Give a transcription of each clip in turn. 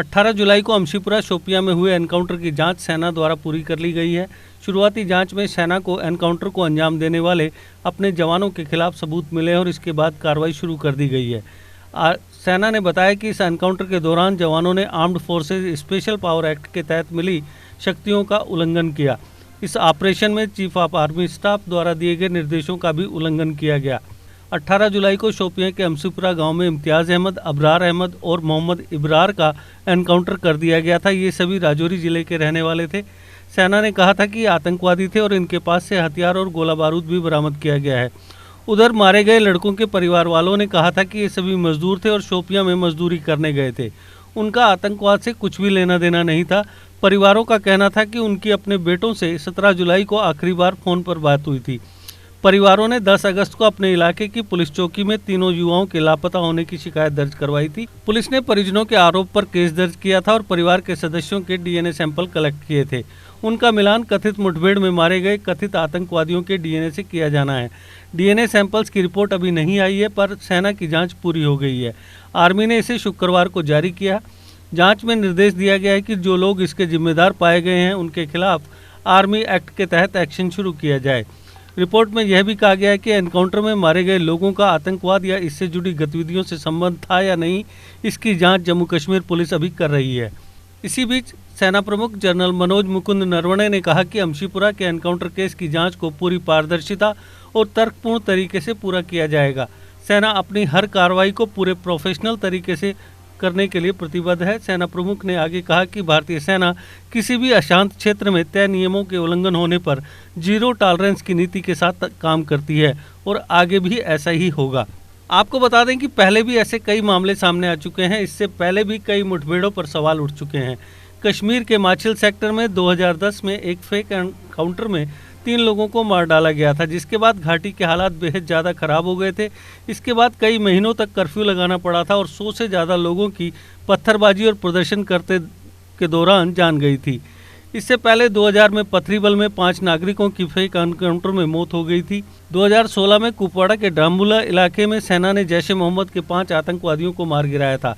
18 जुलाई को अमशीपुरा शोपियां में हुए एनकाउंटर की जांच सेना द्वारा पूरी कर ली गई है। शुरुआती जांच में सेना को एनकाउंटर को अंजाम देने वाले अपने जवानों के खिलाफ सबूत मिले और इसके बाद कार्रवाई शुरू कर दी गई है। सेना ने बताया कि इस एनकाउंटर के दौरान जवानों ने armed forces special power act के तहत मिली शक्तियों का उल्लंघन किया। इस ऑपरेशन में चीफ ऑफ आर्मी स्टाफ द्वारा दिए गए निर्देशों का भी उल्लंघन किया गया। 18 जुलाई को शोपियां के अमशीपुरा गांव में इम्तियाज़ अहमद, अबरार अहमद और मोहम्मद इब्रार का एनकाउंटर कर दिया गया था। ये सभी राजौरी जिले के रहने वाले थे। सेना ने कहा था कि ये आतंकवादी थे और इनके पास से हथियार और गोला बारूद भी बरामद किया गया है। उधर मारे गए लड़कों के परिवार वालों ने कहा था कि ये सभी मजदूर थे और शोपियां में मजदूरी करने गए थे। उनका आतंकवाद से कुछ भी लेना देना नहीं था। परिवारों का कहना था कि उनकी अपने बेटों से 17 जुलाई को आखिरी बार फ़ोन पर बात हुई थी। परिवारों ने 10 अगस्त को अपने इलाके की पुलिस चौकी में तीनों युवाओं के लापता होने की शिकायत दर्ज करवाई थी। पुलिस ने परिजनों के आरोप पर केस दर्ज किया था और परिवार के सदस्यों के डीएनए सैंपल कलेक्ट किए थे। उनका मिलान कथित मुठभेड़ में मारे गए कथित आतंकवादियों के डीएनए से किया जाना है। डीएनए सैंपल्स की रिपोर्ट अभी नहीं आई है, पर सेना की जाँच पूरी हो गई है। आर्मी ने इसे शुक्रवार को जारी किया। जाँच में निर्देश दिया गया है कि जो लोग इसके जिम्मेदार पाए गए हैं उनके खिलाफ आर्मी एक्ट के तहत एक्शन शुरू किया जाए। रिपोर्ट में यह भी कहा गया है कि एनकाउंटर में मारे गए लोगों का आतंकवाद या इससे जुड़ी गतिविधियों से संबंध था या नहीं, इसकी जांच जम्मू कश्मीर पुलिस अभी कर रही है। इसी बीच सेना प्रमुख जनरल मनोज मुकुंद नरवणे ने कहा कि अमशीपुरा के एनकाउंटर केस की जांच को पूरी पारदर्शिता और तर्कपूर्ण तरीके से पूरा किया जाएगा। सेना अपनी हर कार्रवाई को पूरे प्रोफेशनल तरीके से करने के लिए प्रतिबद्ध है। सेना प्रमुख ने आगे कहा कि भारतीय सेना किसी भी अशांत क्षेत्र में तय नियमों के उल्लंघन होने पर जीरो टॉलरेंस की नीति के साथ काम करती है और आगे भी ऐसा ही होगा। आपको बता दें कि पहले भी ऐसे कई मामले सामने आ चुके हैं। इससे पहले भी कई मुठभेड़ों पर सवाल उठ चुके हैं। कश्मीर के माछिल सेक्टर में 2010 में एक फेक एनकाउंटर में 3 लोगों को मार डाला गया था, जिसके बाद घाटी के हालात बेहद ज़्यादा खराब हो गए थे। इसके बाद कई महीनों तक कर्फ्यू लगाना पड़ा था और 100 से ज़्यादा लोगों की पत्थरबाजी और प्रदर्शन करते के दौरान जान गई थी। इससे पहले 2000 में पथरीबल में 5 नागरिकों की फेक एनकाउंटर में मौत हो गई थी। 2016 में कुपवाड़ा के डाम्बुला इलाके में सेना ने जैश ए मोहम्मद के 5 आतंकवादियों को मार गिराया था।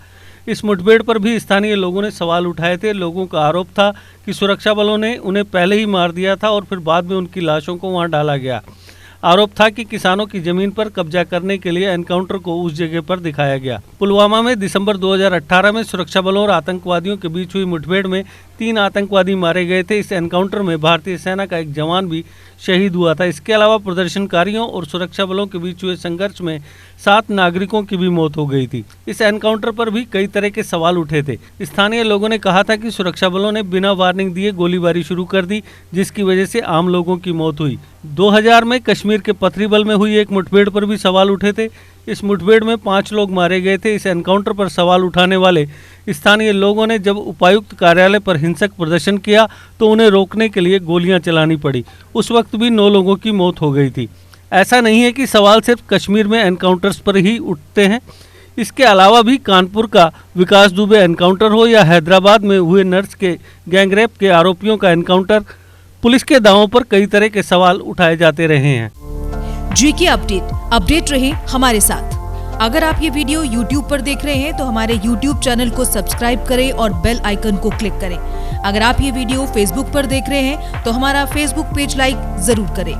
इस मुठभेड़ पर भी स्थानीय लोगों ने सवाल उठाए थे। लोगों का आरोप था कि सुरक्षा बलों ने उन्हें पहले ही मार दिया था और फिर बाद में उनकी लाशों को वहां डाला गया। आरोप था कि किसानों की जमीन पर कब्जा करने के लिए एनकाउंटर को उस जगह पर दिखाया गया। पुलवामा में दिसंबर 2018 में सुरक्षा बलों और आतंकवादियों के बीच हुई मुठभेड़ में 3 आतंकवादी मारे गए थे। इस एनकाउंटर में भारतीय सेना का एक जवान भी शहीद हुआ था। इसके अलावा प्रदर्शनकारियों और सुरक्षा बलों के बीच हुए संघर्ष में 7 नागरिकों की भी मौत हो गई थी। इस एनकाउंटर पर भी कई तरह के सवाल उठे थे। स्थानीय लोगों ने कहा था कि सुरक्षा बलों ने बिना वार्निंग दिए गोलीबारी शुरू कर दी, जिसकी वजह से आम लोगों की मौत हुई। 2000 में कश्मीर के पथरीबल में हुई एक मुठभेड़ पर भी सवाल उठे थे। इस मुठभेड़ में 5 लोग मारे गए थे। इस एनकाउंटर पर सवाल उठाने वाले स्थानीय लोगों ने जब उपायुक्त कार्यालय पर हिंसक प्रदर्शन किया तो उन्हें रोकने के लिए गोलियां चलानी पड़ी। उस वक्त भी 9 लोगों की मौत हो गई थी। ऐसा नहीं है कि सवाल सिर्फ कश्मीर में एनकाउंटर्स पर ही उठते हैं। इसके अलावा भी कानपुर का विकास दुबे एनकाउंटर हो या हैदराबाद में हुए नर्स के गैंगरेप के आरोपियों का एनकाउंटर, पुलिस के दावों पर कई तरह के सवाल उठाए जाते रहे हैं। जीके अपडेट रहे हमारे साथ। अगर आप ये वीडियो YouTube पर देख रहे हैं तो हमारे YouTube चैनल को सब्सक्राइब करें और बेल आइकन को क्लिक करें। अगर आप ये वीडियो Facebook पर देख रहे हैं तो हमारा Facebook पेज लाइक जरूर करें।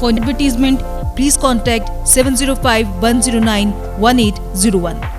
For advertisement please contact 705-109-1801।